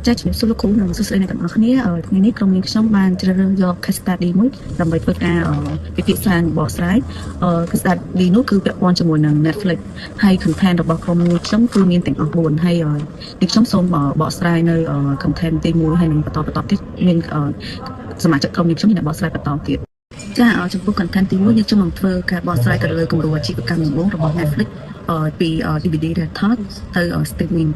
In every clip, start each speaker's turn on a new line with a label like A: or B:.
A: ចាជំរាបសួរលោកគ្រូនិងសួស្តីអ្នកទាំងអស់គ្នាថ្ងៃនេះក្រុមយើងខ្ញុំបានជ្រើសរើសយក case study មួយដើម្បីធ្វើការពិភាក្សាបកស្រាយcase study នោះគឺពាក់ព័ន្ធជាមួយនឹង Netflix ហើយ content របស់ក្រុមខ្ញុំគឺមានទាំងអស់4ហើយនេះខ្ញុំសូមបកស្រាយនៅ content ទី1ហើយនឹងបន្តទៀតមានសមាជិកក្រុមខ្ញុំមានបកស្រាយបន្តទៀតចាចំពោះ content ទី1យើងខ្ញុំនឹងធ្វើការបកស្រាយទៅលើគម្រោងអាជីវកម្មដំបូងរបស់ Netflix ពី DVD rental ទៅ streaming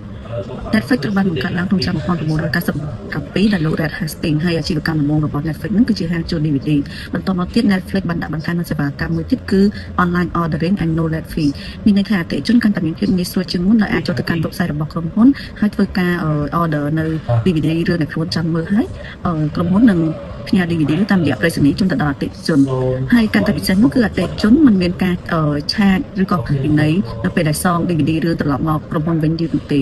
A: Netflix ត្រូវបានបង្កើតឡើងក្នុងឆ្នាំ1997ដែលលោក Reed Hastings ហើយអាជីវកម្មដំបូងរបស់ Netflix ហ្នឹងគឺជាហាងជួល DVD បន្តមកទៀត Netflix បានដាក់បន្ថែមនូវសេវាកម្មមួយទៀតគឺ online ordering and no late fee មានន័យថាអតិថិជនកាន់តែមានភាពងាយស្រួលជាងមុនដោយអាចចូលទៅកាន់ website របស់ក្រុមហ៊ុនហើយធ្វើការ order នៅ DVD រឿងដែលខ្លួនចង់មើលហើយក្រុមហ៊ុននឹងផ្ញើ DVD តាមរយៈប្រេសនីយជូនទៅដល់អតិថិជនហើយកាន់តែពិសេសនោះគឺអតិថិជនមិនមានការឆាតឬក៏ពិន័យនៅពេលដែលសង DVD ឬត្រឡប់មកក្រុមហ៊ុនវិញយូរនោះទេ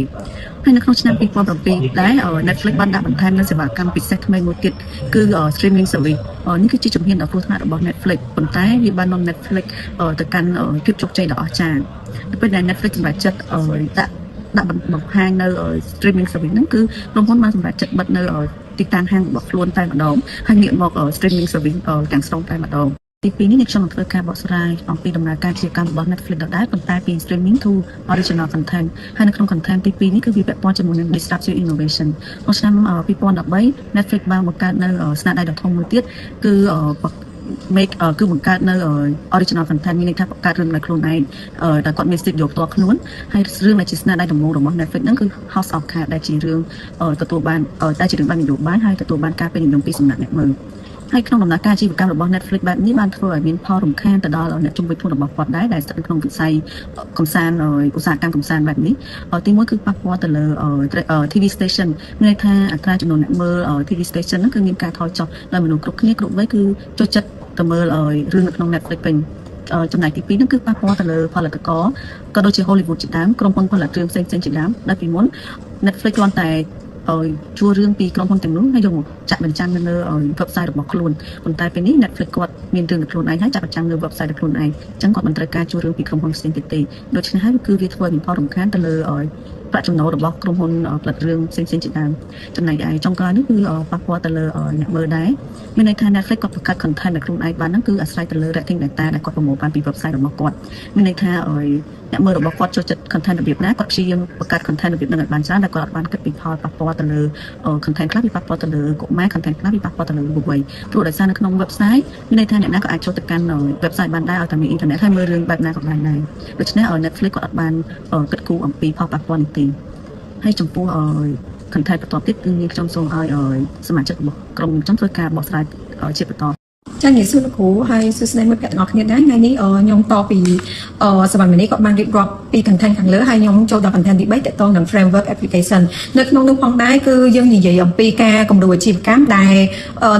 A: ហើយនៅក្នុងឆ្នាំ2007ដែរ Netflix បានដាក់បន្ថែមនូវសេវាកម្មពិសេសថ្មីមួយទៀតគឺ streaming service នេះគឺជាជំហានដ៏គ្រោះថ្នាក់របស់ Netflix ប៉ុន្តែវាបាននាំ Netflix ទៅកាន់ភាពជោគជ័យដ៏អស្ចារ្យនៅពេលដែល Netflix សម្រេចចិត្តដាក់បង្ហាញនៅ streaming service ហ្នឹងគឺក្រុមហ៊ុនបានសម្រេចចិត្តបិទនៅទីតាំងហាងរបស់ខ្លួនតែម្ដងហើយងាកមក streaming service ទាំងស្រុងតែម្ដងទី2នេះខ្ញុំនឹងធ្វើការបកស្រាយអំពីដំណើរការជាកម្មរបស់ Netflix ដដែលប៉ុន្តែពី streaming to original content ហើយនៅក្នុង content ទី2នេះគឺវាពាក់ព័ន្ធជាមួយនឹង disruptive innovation ក្នុងឆ្នាំ2013 Netflix បានបង្កើតនៅស្នាដៃដ៏ធំមួយទៀតគឺគឺបង្កើតនៅ original content មានន័យថាបង្កើតរឿងដោយខ្លួនឯងតែគាត់មាន studio ផ្ទាល់ខ្លួនហើយរឿងដែលជាស្នាដៃដំបូងរបស់ Netflix ហ្នឹងគឺ House of Cards ដែលជារឿងទទួលបានដែលជារឿងបែបនយោបាយហើយទទួលបានការពេញនិយមពីសំណាក់អ្នកមើលហើយក្នុងដំណើរការអាជីវកម្មរបស់ Netflix បែបនេះបានធ្វើឲ្យមានផលរំខានទៅដល់អ្នកជំនួយខ្លួនរបស់គាត់ដែរដែលស្ថិតនៅក្នុងវិស័យកំសាន្តឧស្សាហកម្មកំសាន្តបែបនេះទីមួយគឺប៉ះពាល់ទៅលើ TV station មានន័យថាអត្រាចំនួនអ្នកមើល TV station ហ្នឹងគឺមានការថយចុះដោយមនុស្សគ្រប់គ្នាគ្រប់វ័យគឺចូលចិត្តទៅមើលរឿងនៅក្នុង Netflix វិញចំណែកទី2ហ្នឹងគឺប៉ះពាល់ទៅលើផលិតករក៏ដូចជា Hollywood ជាដើមក្រុមហ៊ុនផលិតរឿងផ្សេងៗជាដើមដែលពីមុន Netflix គ្រាន់តែជួលរឿងពីក្រុមហ៊ុនទាំងនោះហើយយកមកចាក់បញ្ចាំងនៅ website របស់ខ្លួនប៉ុន្តែពេលនេះ Netflix គាត់មានរឿងរបស់ខ្លួនឯងហើយចាក់បញ្ចាំងនៅ website របស់ខ្លួនឯងអញ្ចឹងគាត់មិនត្រូវការជួលរឿងពីក្រុមហ៊ុនផ្សេងទៀតទេដូច្នេះហើយគឺវាធ្វើឲ្យមានផលរំខានទៅលើប្រាក់ចំណូលរបស់ក្រុមហ៊ុនផលិតរឿងផ្សេងៗជាដើមចំណែកឯចុងក្រោយនេះគឺប៉ះពាល់ទៅលើអ្នកមើលដែរមានន័យថា Netflix គាត់បង្កើត content ដែលខ្លួនឯងបានហ្នឹងគឺអាស្រ័យទៅលើ rating data ដែលគាត់ប្រមូលបានពី website របស់គាត់មានន័យថាអ្នកមើលរបស់គាត់ចូលចិត្ត content របៀបណាគាត់ព្យាយាមបង្កើត content របៀបហ្នឹងឲ្យបានច្រើនតែគាត់អត់បានគិតពីផលប៉ះពាល់ទៅលើ content ខ្លះវាប៉ះពាល់ទៅលើកុមារ content ខ្លះវាប៉ះពាល់ទៅលើយុវវ័យព្រោះដោយសារនៅក្នុង website មានន័យថាអ្នកណាក៏អាចចូលទៅកាន់ website បានដែរឲ្យតែមាន internet ហើយមើលរឿងបែបណាក៏បានដែរដូច្នេះNetflix គាត់អត់បានគិតគូរអំពីផលប៉ះពាល់នេះទេហើយចំពោះcontent បន្តទៀតគឺខ្ញុំសូមឲ្យសមាជិករបស់ក្រុមខ្ញុំធ្វើការបកស្រាយជាបន្តចា៎និយាយសួរលោកគ្រូហើយសួស្តីមិត្តភក្តិទាំងអស់គ្នាដែរថ្ងៃនេះខ្ញុំតពីសមាជិកនេះគាត់បានរៀបរាប់ពី content ខាងលើហើយខ្ញុំចូលដល់ content ទី3តទៅនឹង framework application នៅក្នុងនោះផងដែរគឺយើងនិយាយអំពីការគម្រោងអាជីវកម្មដែល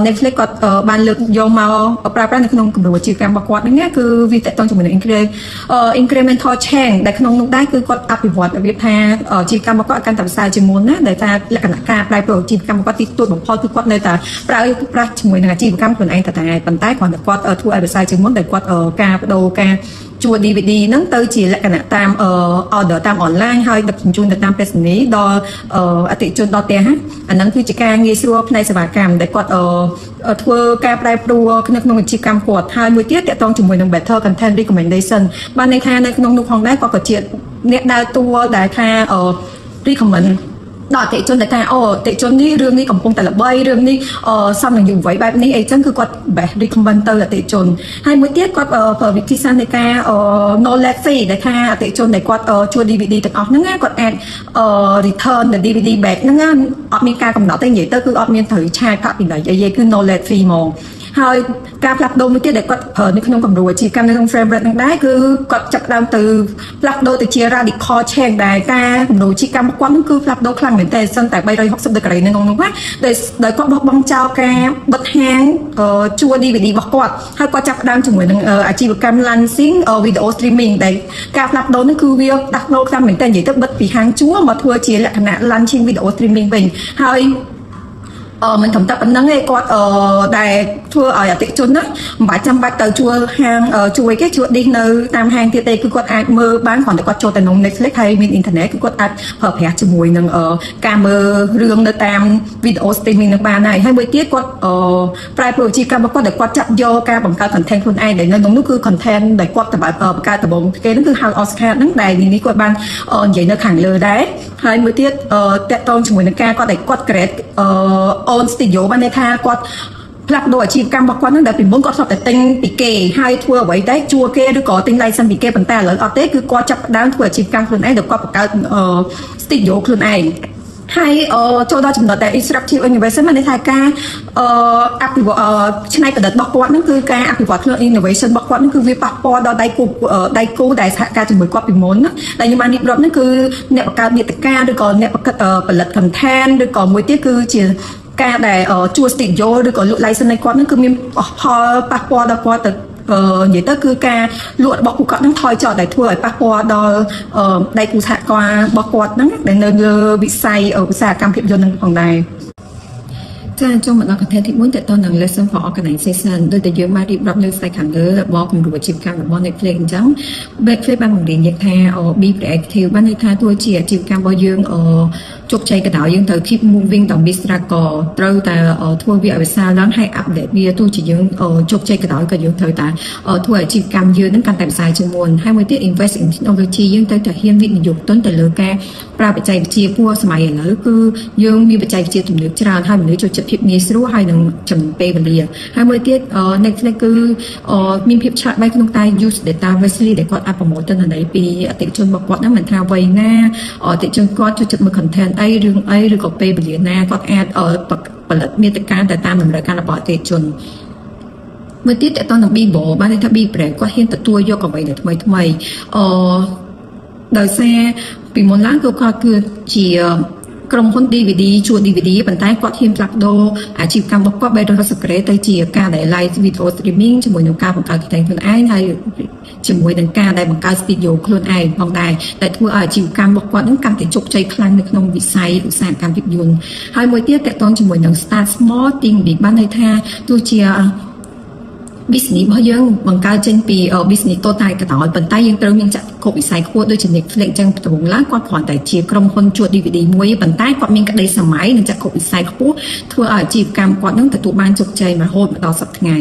A: Netflix គាត់បានលើកយកមកប្រើប្រាស់នៅក្នុងគម្រោងអាជីវកម្មរបស់គាត់ហ្នឹងគឺវាតទៅជាមួយនឹង incremental change ដែលក្នុងនោះដែរគឺគាត់អភិវឌ្ឍរបៀបថាអាជីវកម្មរបស់គាត់កាន់តែប្រសើរជាងមុនណាដែលថាលក្ខណៈការប្រែប្រួលអាជីវកម្មរបស់គាត់ទីទួលបំផុតគឺគាត់នៅតែប្រើប្រាស់ជាមួយនឹងអាជីវកម្មខ្លួនឯងតែប៉ុន្តែគ្រាន់តែគាត់ធ្វើឲ្យប្រសើរជាងមុនដែលគាត់ការបដូរការជួល DVD ហ្នឹងទៅជាលក្ខណៈតាម order តាម online ហើយដឹកជញ្ជូនទៅតាមប្រេសនីដល់អតិថិជនដល់ផ្ទះអាហ្នឹងគឺជាការងាយស្រួលផ្នែកសេវាកម្មដែលគាត់ធ្វើការប្រែប្រួលក្នុងអាជីវកម្មគាត់ហើយមួយទៀតតកតងជាមួយនឹង better content recommendation បានន័យថានៅក្នុងនោះផងដែរគាត់ក៏ជាអ្នកដើរតួដែលថាrecommend ដល់អតិថិជនដែលថាអតិថិជននេះរឿងនេះកំពុងតែល្បីរឿងនេះសមនឹងយុវវ័យបែបនេះអីចឹងគឺគាត់ best recommend ទៅអតិថិជនហើយមួយទៀតគាត់ប្រើវិធីសាស្ត្រនៃការ no late fee ដែលថាអតិថិជនដែលគាត់ជួល DVD ទាំងអស់ហ្នឹងគាត់អាចreturn the DVD back ហ្នឹងអត់មានការកំណត់ទេនិយាយទៅគឺអត់មានត្រូវឆាយប្រាក់ពីណីអីទេគឺ no late fee ហ្មងហើយការផ្លាស់ប្ដូរមួយទៀតដែលគាត់ប្រើនៅក្នុងគម្រោងអាជីវកម្មនៅក្នុង framework ហ្នឹងដែរគឺគាត់ចាប់ផ្ដើមទៅផ្លាស់ប្ដូរទៅជា radical change ដែលការគម្រោងអាជីវកម្មរបស់គាត់ហ្នឹងគឺផ្លាស់ប្ដូរខ្លាំងមែនទែនសិនតែ360ដឺក្រេនៅក្នុងនោះណាដោយគាត់បោះបង់ចោលការបិទហាងជួល DVD របស់គាត់ហើយគាត់ចាប់ផ្ដើមជាមួយនឹងអាជីវកម្ម launching video streaming ដែលការផ្លាស់ប្ដូរនេះគឺវាដាស់ប្ដូរខ្លាំងមែនទែននិយាយទៅបិទពីហាងជួលមកធ្វើជាលក្ខណៈ launching video streaming វិញហើយ
B: mình thẩm tập năng ấy quạt đài thua ở tiệm chun đó bà chăm bắt tàu chua hàng chui cái chuột đi nơi tam hàng thì tây cứ quạt ai mơ bán còn được quạt cho tận nông Netflix hay bên internet cứ quạt ai hợp hẹn cho mùi nâng cam mơ rương nơi tam video streaming nâng ba này 20 tiết quạt prai pro chi cam quạt được quạt chặt vô ca bằng cao content luôn ai để nơi nông nước cứ content để quạt tập ca tập bóng cái nó cứ hàng Oscar nâng đài đi quạt ban vậy nó khẳng lừa đấy 20 tiết tẹt tôn cho mùi nâng ca quạt để quạt great on studio ban đây tha quạt ផ្លាក់ដូរអាជីវកម្មរបស់គាត់ហ្នឹងដែលពីមុនគាត់ធ្លាប់តែទិញពីគេហើយធ្វើអ្វីដែរជួគេឬក៏ទិញ license ពីគេប៉ុន្តែឥឡូវអត់ទេគឺគាត់ចាប់ផ្ដើមធ្វើអាជីវកម្មខ្លួនឯងដោយគាត់បង្កើត studio ខ្លួនឯងហើយចូលដល់ចំណុចដែល disruptive innovation មានន័យថាការអភិវឌ្ឍច្នៃប្រឌិតរបស់គាត់ហ្នឹងគឺការអភិវឌ្ឍខ្លួន innovation របស់គាត់ហ្នឹងគឺវាប៉ះពាល់ដល់ដៃគូដែលសហការជាមួយគាត់ពីមុនដែលខ្ញុំបានរៀបរាប់ហ្នឹងគឺអ្នកបង្កើតមាតិកាឬក៏អ្នកផលិត content ឬក៏មួយទៀតគឺជាការដែលជួ studio ឬក៏លក់ license នៃគាត់ហ្នឹងគឺមានផលប៉ះពាល់ដល់គាត់ទៅនិយាយទៅគឺការលក់របស់ពួកគាត់ហ្នឹងថយចុះដែលធ្វើឲ្យប៉ះពាល់ដល់ដៃគូសហការរបស់គាត់ហ្នឹងដែលនៅលើវិស័យឧស្សាហកម្មភាពយន្តហ្នឹងផងដែរ ចាចូលមកដល់ content ទី1តើតើនឹង lesson for organization ដូចតែយើងបានរៀបរាប់នៅ slide ខាងលើរបស់គម្រោងអាជីវកម្មរបស់ Netflix អញ្ចឹង Netflix បានបង្រៀនយើងថា be proactive បានន័យថាទោះជាអាជីវកម្មរបស់យើងជោគជ័យក៏ដោយយើងត្រូវ keep moving ដល់ business ក៏ត្រូវតែធ្វើវាឲ្យវិសាលឡើងហើយ update វាទោះជាយើងជោគជ័យក៏ដោយក៏យើងត្រូវតែធ្វើអាជីវកម្មយើងនឹងកាន់តែវិសាលជាងមុនហើយមួយទៀត invest in technology យើងត្រូវតែហ៊ានវិនិយោគទុនទៅលើការប្រើបច្ចេកវិទ្យាព្រោះសម័យឥឡូវគឺយើងមានបច្ចេកវិទ្យាទំនើបច្រើនហើយមនុស្សចូលចិត្តភាពងាយស្រួលហើយនឹងចំណាយពេលវេលាហើយមួយទៀត Netflix គឺមានភាពឆ្លាតវៃក្នុងការ use data wisely ដែលគាត់អាចប្រមូលទិន្នន័យពីអតិថិជនរបស់គាត់ហ្នឹងមិនថាវ័យណាអតិថិជនគាត់ចូលចិត្តមើល content អីរឿងអីឬក៏ពេលវេលាណាគាត់អាចផលិតមាតិកាទៅតាមតម្រូវការរបស់អតិថិជនមួយទៀតតើតើនឹង Bibo បានន័យថា B brand គាត់ហ៊ានទទួលយកអ្វីដែលថ្មីដោយសារពីមុនឡើងគឺគាត់គឺជាក្រុមហ៊ុន DVD ជួ DVD ប៉ុន្តែគាត់ហ៊ានផ្លាស់ប្ដូរអាជីវកម្មរបស់គាត់360ទៅជាការដែល live video streaming ជាមួយនឹងការបង្កើត content ខ្លួនឯងហើយជាមួយនឹងការដែលបង្កើត studio ខ្លួនឯងផងដែរដែលធ្វើឲ្យអាជីវកម្មរបស់គាត់នឹងកាន់តែជោគជ័យខ្លាំងនៅក្នុងវិស័យឧស្សាហកម្មភាពយន្តហើយមួយទៀតតកតងជាមួយនឹង start small think big បានន័យថាទោះជា business របស់យើងបង្កើតចេញពី business តូតាយក៏ដោយប៉ុន្តែយើងត្រូវមានចក្ខុវិស័យខ្ពស់ដូចជា Netflix អញ្ចឹងដំបូងឡើងគាត់គ្រាន់តែជាក្រុមហ៊ុនជួ DVD មួយប៉ុន្តែគាត់មានក្តីសម័យនិងចក្ខុវិស័យខ្ពស់ធ្វើឲ្យអាជីវកម្មគាត់នឹងទទួលបានជោគជ័យរហូតមកដល់សប្តាហ៍ថ្ងៃ